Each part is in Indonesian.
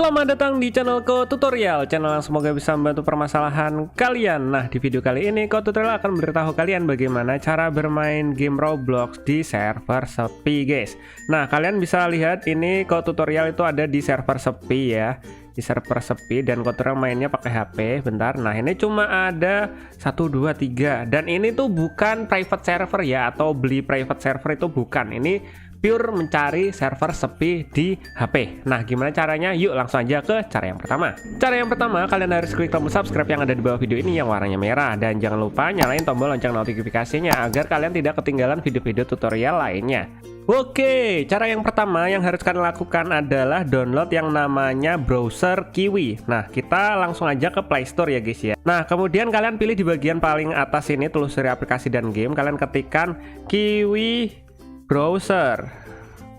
Selamat datang di channelku tutorial, channel yang semoga bisa membantu permasalahan kalian. Nah, di video kali ini Ko Tutorial akan memberitahu kalian bagaimana cara bermain game Roblox di server sepi, guys. Nah, kalian bisa lihat ini Ko Tutorial itu ada di server sepi ya. Di server sepi dan Ko Tutorial mainnya pakai HP. Bentar. Nah, ini cuma ada 1 2 3 dan ini tuh bukan private server ya, atau beli private server itu bukan. Ini pure mencari server sepi di HP. Nah, gimana caranya? Yuk langsung aja ke cara yang pertama. Cara yang pertama, kalian harus klik tombol subscribe yang ada di bawah video ini yang warnanya merah. Dan jangan lupa nyalain tombol lonceng notifikasinya agar kalian tidak ketinggalan video-video tutorial lainnya. Oke, cara yang pertama yang harus kalian lakukan adalah download yang namanya browser Kiwi. Nah, kita langsung aja ke Play Store ya guys ya. Nah, kemudian kalian pilih di bagian paling atas ini, telusuri aplikasi dan game. Kalian ketikkan Kiwi Browser.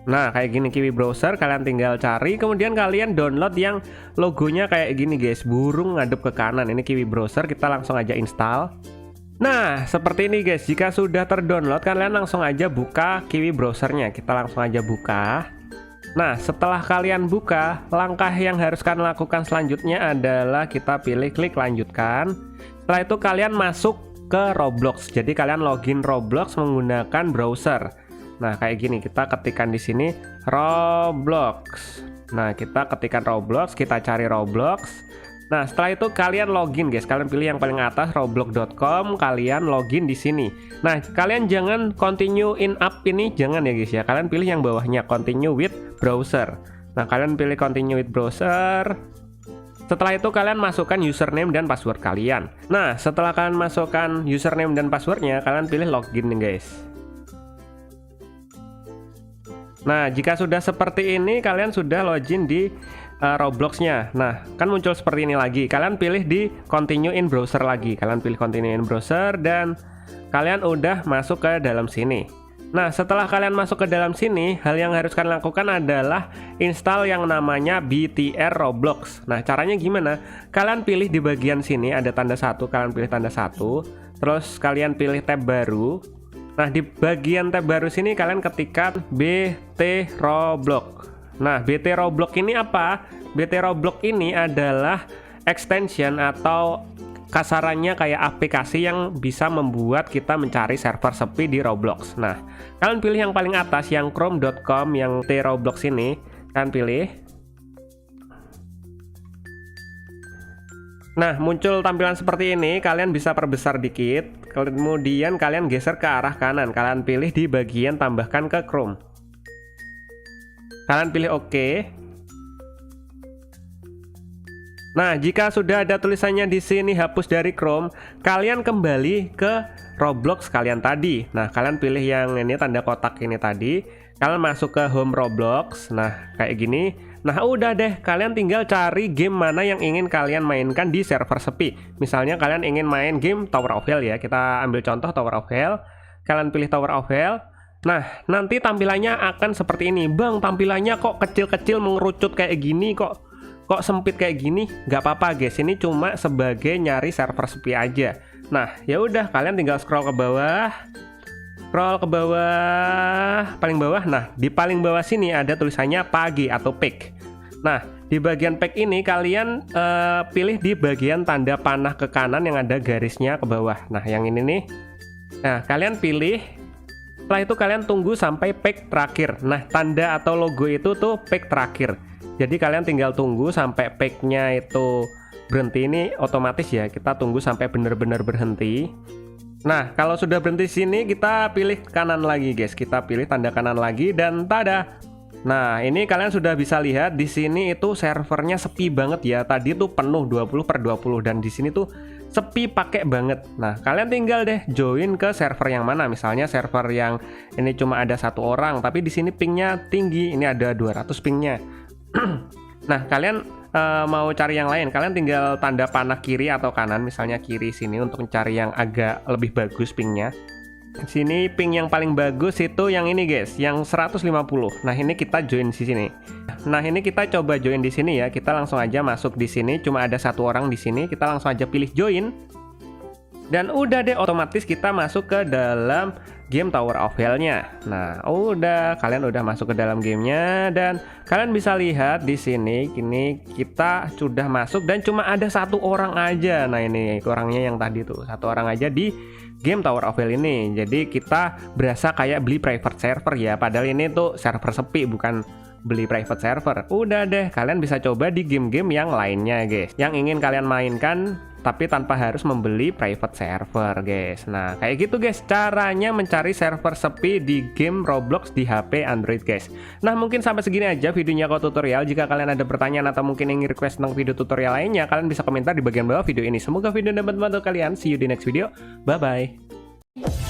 Nah, kayak gini Kiwi Browser, kalian tinggal cari, kemudian kalian download yang logonya kayak gini guys, burung ngadep ke kanan. Ini Kiwi Browser, kita langsung aja install. Nah, seperti ini guys. Jika sudah terdownload, kalian langsung aja buka Kiwi Browsernya. Kita langsung aja buka. Nah, setelah kalian buka, langkah yang harus kalian lakukan selanjutnya adalah kita pilih klik lanjutkan. Setelah itu kalian masuk ke Roblox. Jadi kalian login Roblox menggunakan browser. Nah, kayak gini, kita ketikkan di sini Roblox. Nah, kita ketikkan Roblox, kita cari Roblox. Nah, setelah itu kalian login guys. Kalian pilih yang paling atas roblox.com, kalian login di sini. Nah, kalian jangan continue in app ini, jangan ya guys ya. Kalian pilih yang bawahnya continue with browser. Nah, kalian pilih continue with browser. Setelah itu kalian masukkan username dan password kalian. Nah, setelah kalian masukkan username dan passwordnya, kalian pilih login nih guys. Nah, jika sudah seperti ini, kalian sudah login di Roblox-nya. Nah, kan muncul seperti ini lagi. Kalian pilih di continue in browser lagi. Kalian pilih continue in browser dan kalian udah masuk ke dalam sini. Nah, setelah kalian masuk ke dalam sini, hal yang harus kalian lakukan adalah install yang namanya BTR Roblox. Nah, caranya gimana? Kalian pilih di bagian sini ada tanda 1, kalian pilih tanda 1. Terus kalian pilih tab baru. Nah, di bagian tab baru sini kalian ketikkan BT Roblox. Nah, BT Roblox ini apa? BT Roblox ini adalah extension atau kasarannya kayak aplikasi yang bisa membuat kita mencari server sepi di Roblox. Nah, kalian pilih yang paling atas, yang chrome.com, yang BT Roblox ini. Kalian pilih. Nah, muncul tampilan seperti ini. Kalian bisa perbesar dikit. Kemudian kalian geser ke arah kanan. Kalian pilih di bagian tambahkan ke Chrome. Kalian pilih OK. Nah, jika sudah ada tulisannya di sini hapus dari Chrome, kalian kembali ke Roblox kalian tadi. Nah, kalian pilih yang ini tanda kotak ini tadi. Kalian masuk ke Home Roblox. Nah, kayak gini. Nah, udah deh, kalian tinggal cari game mana yang ingin kalian mainkan di server sepi. Misalnya kalian ingin main game Tower of Hell ya. Kita ambil contoh Tower of Hell. Kalian pilih Tower of Hell. Nah, nanti tampilannya akan seperti ini. Bang, tampilannya kok kecil-kecil mengerucut kayak gini, kok sempit kayak gini? Gak apa-apa guys, ini cuma sebagai nyari server sepi aja. Nah, ya udah, kalian tinggal scroll ke bawah. Scroll ke bawah, paling bawah. Nah, di paling bawah sini ada tulisannya pagi atau peak. Nah, di bagian peak ini kalian pilih di bagian tanda panah ke kanan yang ada garisnya ke bawah. Nah, yang ini nih. Nah, kalian pilih. Setelah itu kalian tunggu sampai peak terakhir. Nah, tanda atau logo itu tuh peak terakhir. Jadi kalian tinggal tunggu sampai peaknya itu berhenti. Ini otomatis ya, kita tunggu sampai benar-benar berhenti. Nah, kalau sudah berhenti sini, kita pilih kanan lagi guys. Kita pilih tanda kanan lagi dan tada. Nah, ini kalian sudah bisa lihat di sini itu servernya sepi banget ya. Tadi tuh penuh 20/20 dan di sini tuh sepi pakai banget. Nah, kalian tinggal deh join ke server yang mana. Misalnya server yang ini cuma ada 1 orang, tapi di sini pingnya tinggi. Ini ada 200 pingnya. Nah, kalian mau cari yang lain, kalian tinggal tanda panah kiri atau kanan, misalnya kiri sini untuk mencari yang agak lebih bagus pingnya. Sini ping yang paling bagus itu yang ini guys, yang 150. Nah, ini kita join di sini. Nah, ini kita coba join di sini ya. Kita langsung aja masuk di sini, cuma ada 1 orang di sini. Kita langsung aja pilih join. Dan udah deh, otomatis kita masuk ke dalam game Tower of Hell-nya. Nah, udah, kalian udah masuk ke dalam gamenya dan kalian bisa lihat di sini, kini kita sudah masuk dan cuma ada satu orang aja. Nah, ini orangnya yang tadi tuh, satu orang aja di game Tower of Hell ini. Jadi kita berasa kayak beli private server ya, padahal ini tuh server sepi, bukan beli private server. Udah deh, kalian bisa coba di game-game yang lainnya guys, yang ingin kalian mainkan tapi tanpa harus membeli private server guys. Nah kayak gitu guys caranya mencari server sepi di game Roblox di HP Android guys. Nah mungkin sampai segini aja videonya Kok Tutorial. Jika kalian ada pertanyaan atau mungkin ingin request tentang video tutorial lainnya, kalian bisa komentar di bagian bawah video ini. Semoga video dapat membantu kalian. See you di next video, bye bye.